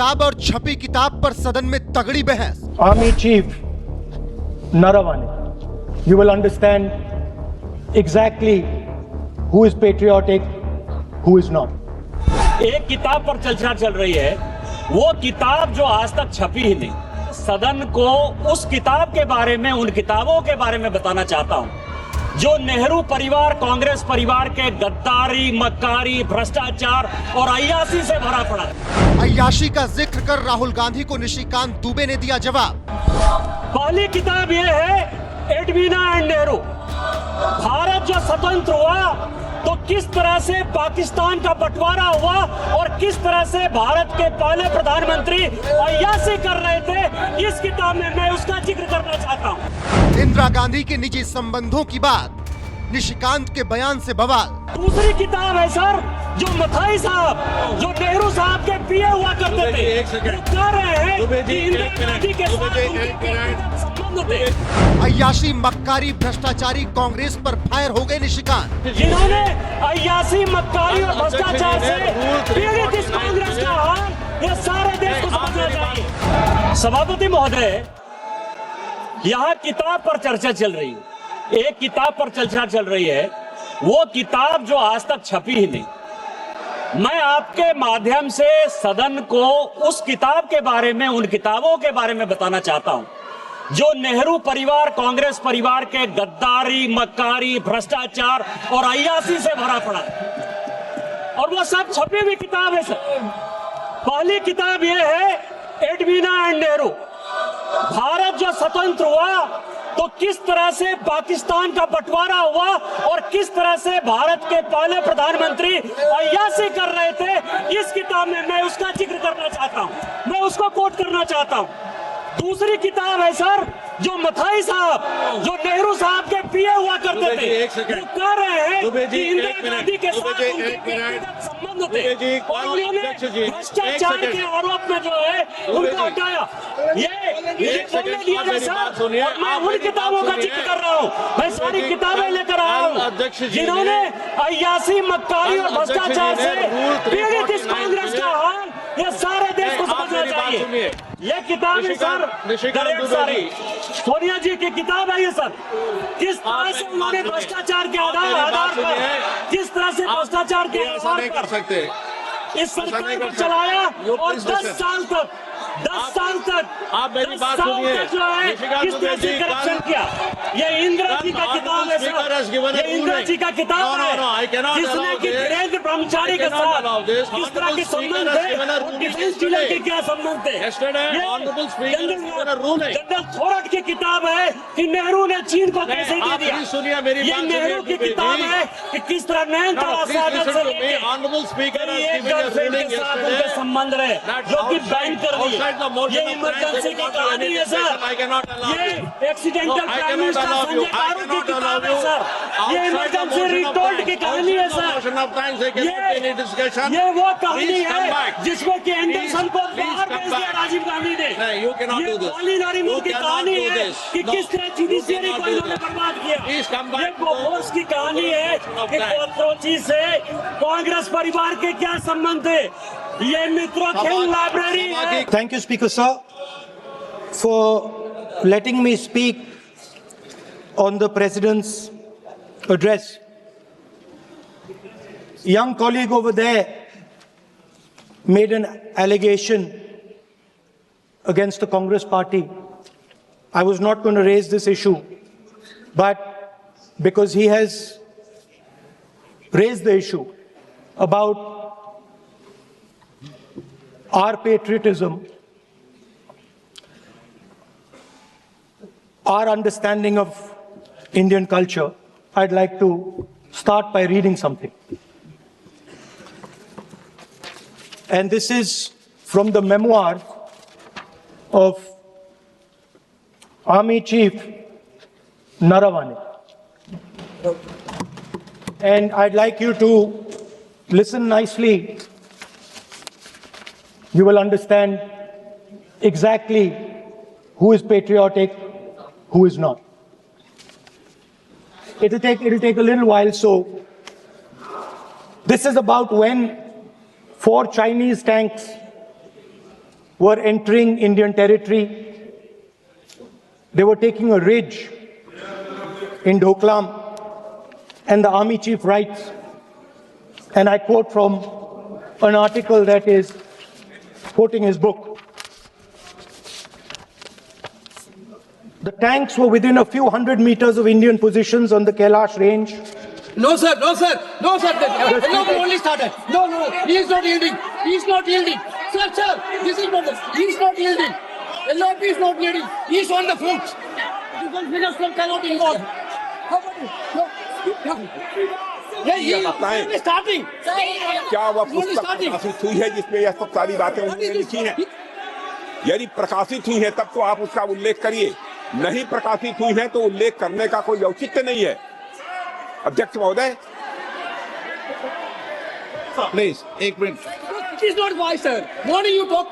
किताब और छपी किताब पर सदन में तगड़ी बहस। Army Chief Naravane, you will understand exactly who is patriotic, who is not. एक किताब पर चर्चा चल रही है, वो किताब जो आज तक छपी ही नहीं। सदन को उस किताब के बारे में, उन किताबों के बारे में बताना चाहता हूं जो नेहरू परिवार, कांग्रेस परिवार के गद्दारी, मक्कारी, भ्रष्टाचार और अय्याशी से भरा पड़ा है। अय्याशी का जिक्र कर राहुल गांधी को निशिकांत दुबे ने दिया जवाब। पहली किताब यह है एडवीना एंड नेहरू। भारत जो स्वतंत्र हुआ तो किस तरह से पाकिस्तान का बंटवारा हुआ और किस तरह से भारत के पहले प्रधानमंत्री अय्याशी कर रहे थे, इस किताब में मैं उसका जिक्र करना चाहता हूँ। इंदिरा गांधी के निजी संबंधों की बात, निशिकांत के बयान से बवाल। दूसरी किताब है सर, जो मथाई साहब, जो नेहरू साहब के पीए हुआ करते थे, कह रहे हैं कि इंदिरा गांधी के साथ उनके संबंध थे। अय्याशी, मक्कारी, भ्रष्टाचारी कांग्रेस पर फायर हो गए निशिकांत। जिन्होंने अय्याशी, मक्कारी और भ्रष्टाचार से पीड़ित इस कांग्रेस का हाल, ये सारे देश को समझना चाहिए। सभापति महोदय, यहाँ किताब पर चर्चा चल रही है, एक किताब पर चर्चा चल रही है, वो किताब जो आज तक छपी ही नहीं। मैं आपके माध्यम से सदन को उस किताब के बारे में, उन किताबों के बारे में बताना चाहता हूं जो नेहरू परिवार, कांग्रेस परिवार के गद्दारी, मक्कारी, भ्रष्टाचार और अय्याशी से भरा पड़ा है, और वो सब छपी हुई किताब है सर। पहली किताब यह है एडवीना एंड नेहरू। भारत जो स्वतंत्र हुआ तो किस तरह से पाकिस्तान का बंटवारा हुआ और किस तरह से भारत के पहले प्रधानमंत्री अय्याशी कर रहे थे, इस किताब में मैं उसका जिक्र करना चाहता हूं, मैं उसको कोट करना चाहता हूं। दूसरी किताब है सर, जो मथाई साहब, जो नेहरू साहब के पीए हुआ करते थे, वो कह रहे हैं कि इंदिरा गांधी के साथ उनके संबंध थे, और उन्होंने भ्रष्टाचार के आरोप में जो है उनको हटाया। ये बोलने दिया जाए सर, और मैं उन किताबों का जिक्र कर रहा हूँ, मैं सारी किताबें लेकर आया हूँ जिन्होंने अय्याशी, मक्कारी और भ्रष्टाचार से पीड़ित इस कांग्रेस का हाल, ये सारे देश को समझना चाहिए। ये किताब है सर, सारी सोनिया जी की किताब है ये सर। किस तरह से उन्होंने भ्रष्टाचार के आधार पर, किस तरह से भ्रष्टाचार के आधार पर इस सरकार को चलाया, और 10 साल तक आप मेरी बात सुनिए, जो है किस तरह से करप्शन किया। ये इंदिरा जी का किताब है सर, ये इंदिरा जी का किताब है जिसने कि वीरेंद्र ब्रह्मचारी के साथ किस तरह के संबंध थे, डिफेंस डीलर के क्या संबंध थे। जनरल थोरट की किताब है कि नेहरू ने चीन को कैसे दे दिया। ये नेहरू की किताब है कि किस तरह नयनतारा सागर से एक गर्लफ्रेंड के साथ उनके संबंध रहे, जो कि बैन कर दिए। ये इमरजेंसी की कहानी है सर, ये एक्सीडेंटल प्राइम मिनिस्टर संजय गारू की किताब है सर, ये इमरजेंसी रिटोल्ड की कहानी है सर, ये वो कहानी है जिसमें कि एंडरसन को बाहर भेज दिया राजीव गांधी ने। ये कॉलिन नरीमन की कहानी है कि किस तरह जुडिशियरी को इन्होंने बर्बाद किया। ये बोफोर्स की कहानी है कि कोथरोची से कांग्रेस परिवार के क्या संबंध थे। ये मित्रों खेल लाइब्रेरी है। Thank you, Speaker Sir, for letting me speak on the President's address. Young colleague over there made an allegation against the Congress party. I was not going to raise this issue, but because he has raised the issue about our patriotism, our understanding of Indian culture, I'd like to start by reading something. And this is from the memoir of Army Chief Naravane. And I'd like you to listen nicely. You will understand exactly who is patriotic, who is not. It'll take a little while. So this is about when 4 Chinese tanks were entering Indian territory. They were taking a ridge in Doklam, and the army chief writes, and I quote from an article that is quoting his book. The tanks were within a few hundred meters of Indian positions on the Kailash range. No, sir, no, sir, no, sir. The only started. No, no, he is not yielding. He is not yielding. Sir, sir, this is not. He is not yielding. LOP is not yielding. He is on the foot. Defense minister cannot involve. How about it? No. Yeah, he is only starting. क्या वह पुस्तक प्रकाशित हुई है जिसमें यह सब सारी बातें उन्होंने लिखी हैं? यदि प्रकाशित हुई है तब तो आप उसका उल्लेख करिए, नहीं प्रकाशित हुई है तो उल्लेख करने का कोई औचित्य नहीं है। अध्यक्ष महोदय, प्लीज एक minute. It is not wise, sir. Morning you talk.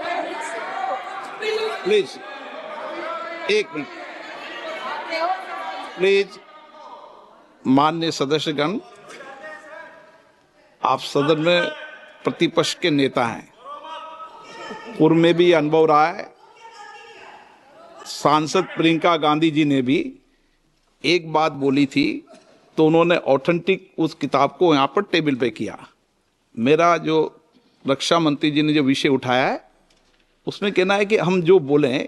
Please एक मिनट। प्लीज माननीय सदस्यगण, आप सदन में प्रतिपक्ष के नेता हैं, पूर्व में भी अनुभव रहा है। सांसद प्रियंका गांधी जी ने भी एक बात बोली थी तो उन्होंने ऑथेंटिक उस किताब को यहाँ पर टेबल पे किया। मेरा जो रक्षा मंत्री जी ने जो विषय उठाया है उसमें कहना है कि हम जो बोलें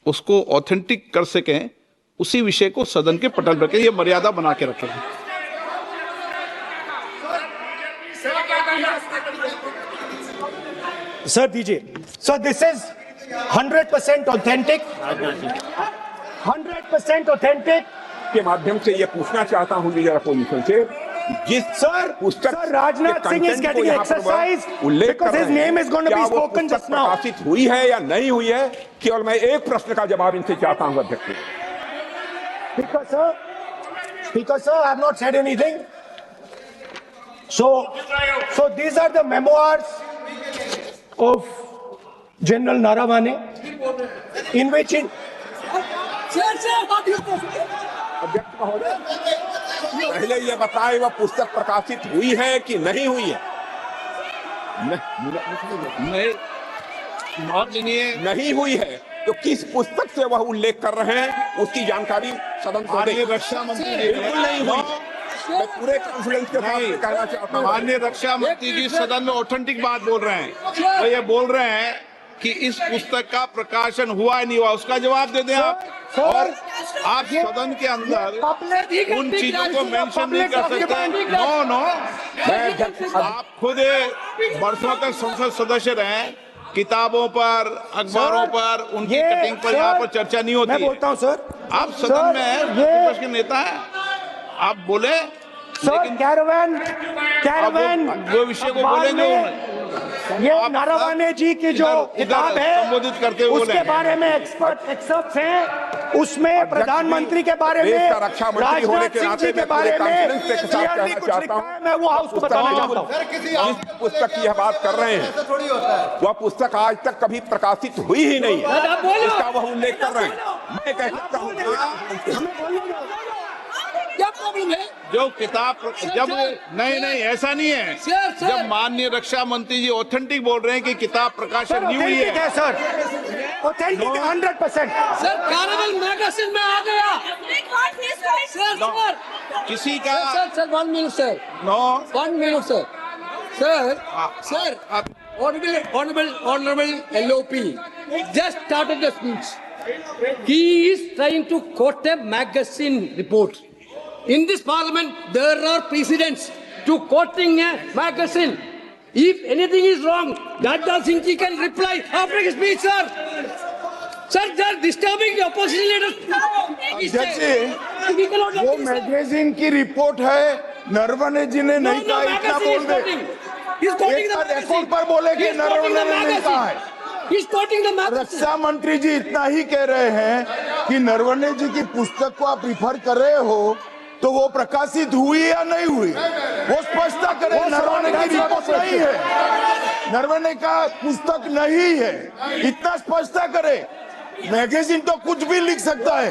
उसको ऑथेंटिक कर सकें, उसी विषय को सदन के पटल पर ये मर्यादा बना के रखें। Sir, DJ. So this is 100% authentic. 100% authentic. के माध्यम से ये पूछना चाहता हूँ लीडर अपोजिशन से, जिस Sir, Rajnath Singh is getting exercise because his name is going to be spoken just now. प्रकाशित हुई है या नहीं हुई है, केवल मैं एक प्रश्न का जवाब इनसे चाहता हूँ अध्यक्ष। Speaker sir, I have not said anything. So these are the memoirs of General Naravane, in which अध्यक्ष महोदय, पहले ये बताए वह पुस्तक प्रकाशित हुई है कि नहीं हुई है? नहीं हुई है तो किस पुस्तक से वह उल्लेख कर रहे हैं उसकी जानकारी सदन को दें। रक्षा मंत्री बिल्कुल नहीं हुई। मैं पूरे कॉन्फिडेंस के साथ कहना चाहता हूं, माननीय रक्षा मंत्री जी सदन में ऑथेंटिक बात बोल रहे हैं। वो ये बोल रहे हैं कि इस पुस्तक का प्रकाशन हुआ नहीं हुआ, उसका जवाब दे दें आप। और आप सदन के अंदर उन चीजों को मेंशन नहीं कर सकते। नो, आप खुद वर्षों तक संसद सदस्य रहे, किताबों पर, अखबारों पर, उनकी कटिंग पर यहाँ पर चर्चा नहीं होती। मैं बोलता हूँ सर, आप सदन में विपक्ष के नेता हैं, आप बोले। सर कैरावैन वो विषय को बोलेंगे। ये नारावाने जी की जो किताब है संबोधित करते हुए उसके बारे में एक्सपर्ट्स हैं, उसमें प्रधानमंत्री के बारे में, राजनाथ सिंह जी के बारे में क्लियरली कुछ लिखा है। मैं वो हाउस को बताना चाहता हूँ। जिस पुस्तक की यह बात कर रहे हैं वह पुस्तक आज तक कभी प्रकाशित हुई ही नहीं है, इसका वह उल्लेख कर रहे हैं। मैं कह सकता हूँ क्या प्रॉब्लम है? जो किताब जब नहीं ऐसा नहीं है। जब माननीय रक्षा मंत्री जी ऑथेंटिक बोल रहे हैं कि किताब प्रकाशन नहीं हुई है sir, authentic 100%। Sir Caravan magazine में आ गया। सर किसी का sir 1 minute sir. No 1 minute sir. Sir honorable LOP just started the speech. He is trying to quote a magazine report. In this parliament, there are precedents to quoting a magazine. If anything is wrong, Rajnath Singh ji can reply after his speech, sir. Sir, they are disturbing the opposition leaders. We cannot let वो this, sir. Magazine की report है, नरवणे जी ने नहीं No, कहा, इतना magazine बोल is they. quoting. He's quoting the एक magazine. Record पर बोले कि He's quoting the नरवणे ने कहा है। magazine. He's quoting the magazine. रक्षा मंत्री जी इतना ही कह रहे हैं कि नरवणे जी की पुस्तक को आप रिफर कर रहे हो तो वो प्रकाशित हुई या नहीं हुई, वो स्पष्टता करें। नरवणे की रिपोर्ट नहीं है, नरवणे का पुस्तक नहीं है, इतना स्पष्टता करें। मैगजीन तो कुछ भी लिख सकता है।